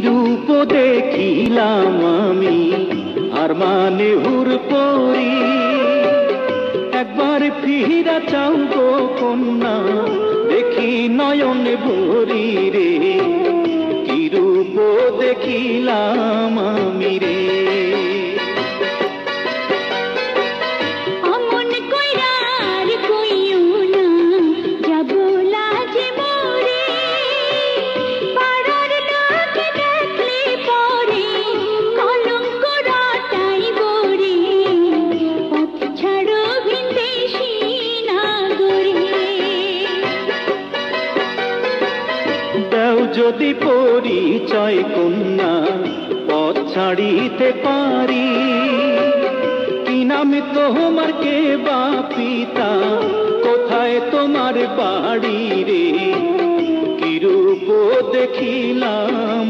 রূপ দেখিলাম আমি আর মানে হুর পরি, একবার ফিরা চাও গো কন্যা দেখি নয়ন ভরি রে, কি রূপ দেখিলাম আমি রে। যদি পরিচয় কন্যা পথ ছাড়িতে পারি, কি নামে তোমার কে বা পিতা, কোথায় তোমার বাড়ি রে, কি রূপ দেখিলাম